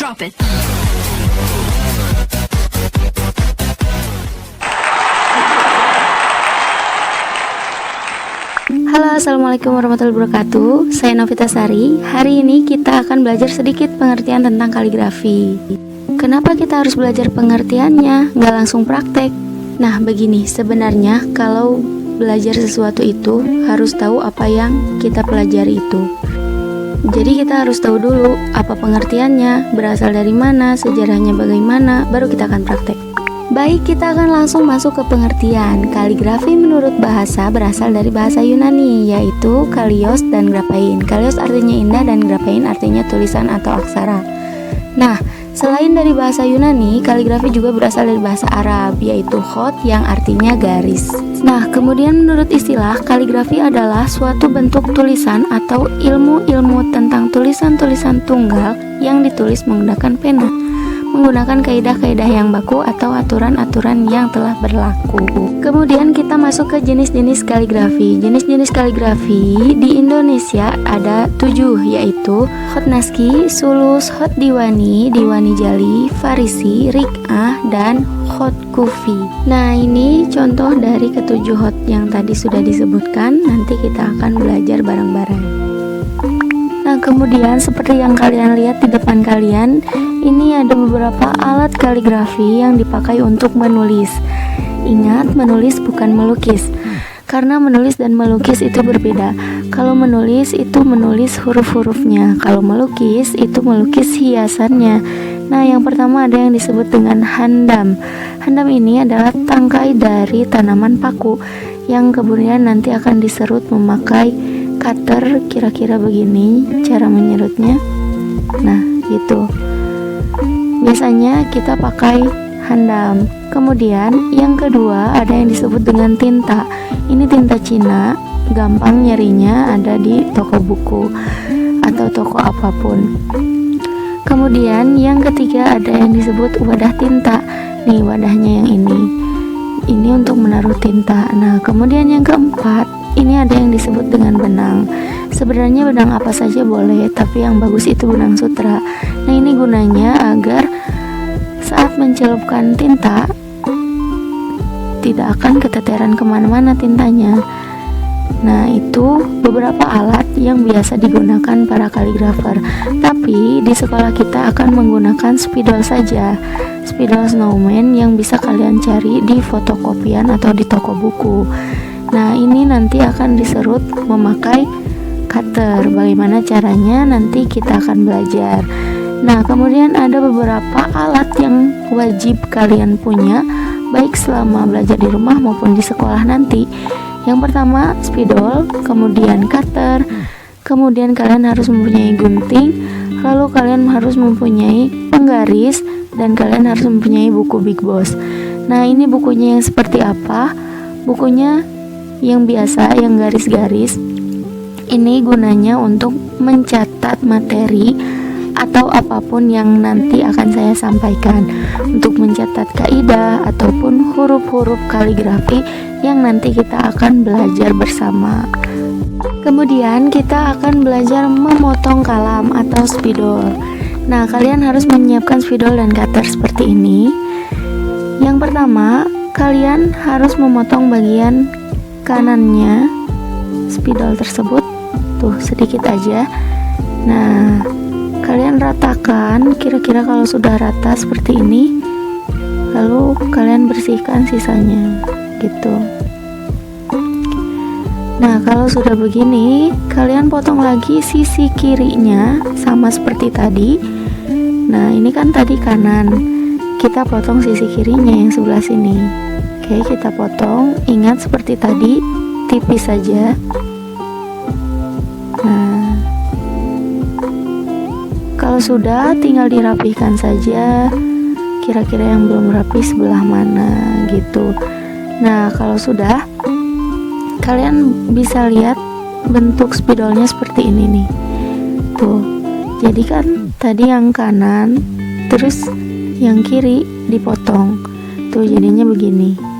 Drop it. Halo, assalamualaikum warahmatullahi wabarakatuh. Saya Novita Sari. Hari ini kita akan belajar sedikit pengertian tentang kaligrafi. Kenapa kita harus belajar pengertiannya, nggak langsung praktek? Nah, begini, sebenarnya kalau belajar sesuatu itu harus tahu apa yang kita pelajari itu. Jadi kita harus tahu dulu apa pengertiannya, berasal dari mana, sejarahnya bagaimana, baru kita akan praktek. Baik, kita akan langsung masuk ke pengertian. Kaligrafi menurut bahasa berasal dari bahasa Yunani, yaitu kalios dan graphein. Kalios artinya indah dan graphein artinya tulisan atau aksara. Nah, selain dari bahasa Yunani, kaligrafi juga berasal dari bahasa Arab, yaitu khot yang artinya garis. Nah, kemudian menurut istilah, kaligrafi adalah suatu bentuk tulisan atau ilmu-ilmu tentang tulisan-tulisan tunggal yang ditulis menggunakan pena, menggunakan kaidah-kaidah yang baku atau aturan-aturan yang telah berlaku. Kemudian kita masuk ke jenis-jenis kaligrafi. Jenis-jenis kaligrafi di Indonesia ada 7, yaitu khot naskhi, sulus, khot diwani, diwani jali, farisi, rik'ah, dan khot kufi. Nah, ini contoh dari ketujuh khot yang tadi sudah disebutkan. Nanti kita akan belajar bareng-bareng. Nah, kemudian seperti yang kalian lihat di depan kalian, ini ada beberapa alat kaligrafi yang dipakai untuk menulis. Ingat, menulis bukan melukis, karena menulis dan melukis itu berbeda. Kalau menulis itu menulis huruf-hurufnya, kalau melukis itu melukis hiasannya. Nah, yang pertama ada yang disebut dengan handam. Handam ini adalah tangkai dari tanaman paku yang kemudian nanti akan diserut memakai cutter, kira-kira begini cara menyerutnya. Nah, gitu. Biasanya kita pakai handam. Kemudian yang kedua ada yang disebut dengan tinta. Ini tinta Cina, gampang nyarinya, ada di toko buku atau toko apapun. Kemudian yang ketiga ada yang disebut wadah tinta. Nih wadahnya yang ini. Ini untuk menaruh tinta. Nah, kemudian yang keempat, ini ada yang disebut dengan benang. Sebenarnya benang apa saja boleh, tapi yang bagus itu benang sutra. Nah, ini gunanya agar saat mencelupkan tinta tidak akan keteteran kemana-mana tintanya. Nah, itu beberapa alat yang biasa digunakan para kaligrafer. Tapi di sekolah kita akan menggunakan spidol saja, spidol snowman yang bisa kalian cari di fotokopian atau di toko buku. Nah, ini nanti akan diserut memakai cutter. Bagaimana caranya nanti kita akan belajar. Nah, kemudian ada beberapa alat yang wajib kalian punya baik selama belajar di rumah maupun di sekolah nanti. Yang pertama spidol, kemudian cutter, kemudian kalian harus mempunyai gunting, lalu kalian harus mempunyai penggaris, dan kalian harus mempunyai buku Big Boss. Nah, ini bukunya yang seperti apa? Bukunya yang biasa, yang garis-garis. Ini gunanya untuk mencatat materi atau apapun yang nanti akan saya sampaikan, untuk mencatat kaidah ataupun huruf-huruf kaligrafi yang nanti kita akan belajar bersama. Kemudian kita akan belajar memotong kalam atau spidol. Nah, kalian harus menyiapkan spidol dan cutter seperti ini. Yang pertama, kalian harus memotong bagian kanannya spidol tersebut, tuh sedikit aja. Nah, kalian ratakan, kira-kira kalau sudah rata seperti ini, lalu kalian bersihkan sisanya, gitu. Nah, kalau sudah begini, kalian potong lagi sisi kirinya sama seperti tadi. Nah, ini kan tadi kanan, kita potong sisi kirinya yang sebelah sini. Oke, kita potong. Ingat seperti tadi, tipis saja. Nah, kalau sudah, tinggal dirapihkan saja. Kira-kira yang belum rapi sebelah mana, gitu. Nah, kalau sudah, kalian bisa lihat bentuk spidolnya seperti ini nih. Tuh, jadi kan tadi yang kanan, terus yang kiri dipotong. Tuh, jadinya begini.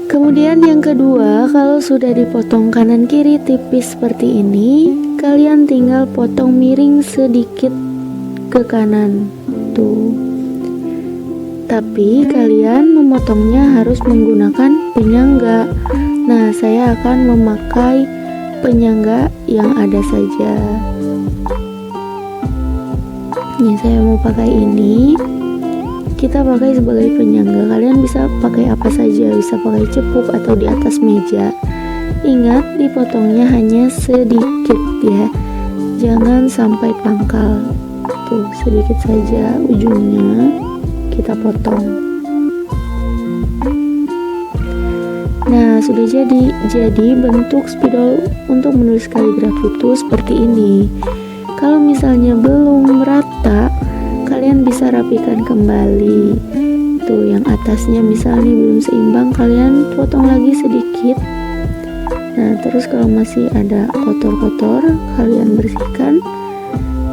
Kemudian yang kedua, kalau sudah dipotong kanan kiri tipis seperti ini, kalian tinggal potong miring sedikit ke kanan. Tuh. Tapi kalian memotongnya harus menggunakan penyangga. Nah, saya akan memakai penyangga yang ada saja. Nih, saya mau pakai ini. Kita pakai sebagai penyangga. Kalian bisa pakai apa saja, bisa pakai cepuk atau di atas meja. Ingat, dipotongnya hanya sedikit ya. Jangan sampai pangkal. Tuh, sedikit saja ujungnya kita potong. Nah, sudah jadi. Jadi bentuk spidol untuk menulis kaligrafi itu seperti ini. Kalau misalnya belum merata, kalian bisa rapikan kembali. Tuh, yang atasnya misalnya belum seimbang, kalian potong lagi sedikit. Nah, terus kalau masih ada kotor-kotor, kalian bersihkan.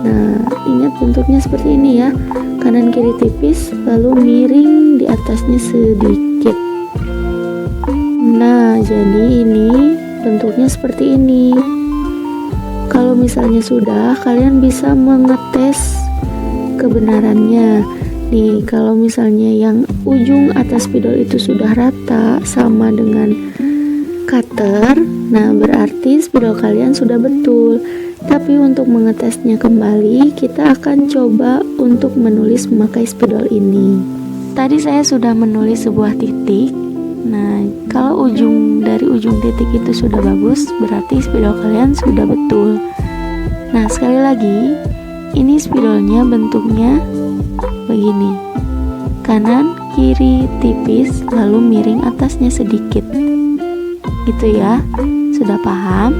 Nah, ingat bentuknya seperti ini ya. Kanan kiri tipis, lalu miring di atasnya sedikit. Nah, jadi ini bentuknya seperti ini. Kalau misalnya sudah, kalian bisa mengetes kebenarannya. Nih, kalau misalnya yang ujung atas spidol itu sudah rata sama dengan cutter, nah berarti spidol kalian sudah betul. Tapi untuk mengetesnya kembali, kita akan coba untuk menulis memakai spidol ini. Tadi saya sudah menulis sebuah titik. Nah, kalau dari ujung titik itu sudah bagus, berarti spidol kalian sudah betul. Nah, sekali lagi, ini spidolnya bentuknya begini. Kanan, kiri, tipis, lalu miring atasnya sedikit. Gitu ya, sudah paham?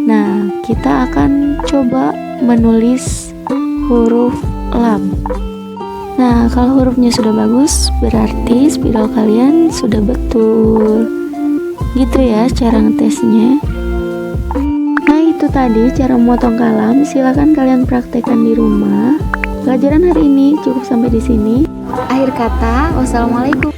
Nah, kita akan coba menulis huruf lam. Nah, kalau hurufnya sudah bagus, berarti spidol kalian sudah betul. Gitu ya cara ngetesnya. Nah, itu tadi cara memotong kalam. Silakan kalian praktekkan di rumah. Pelajaran hari ini cukup sampai di sini. Akhir kata, wassalamualaikum.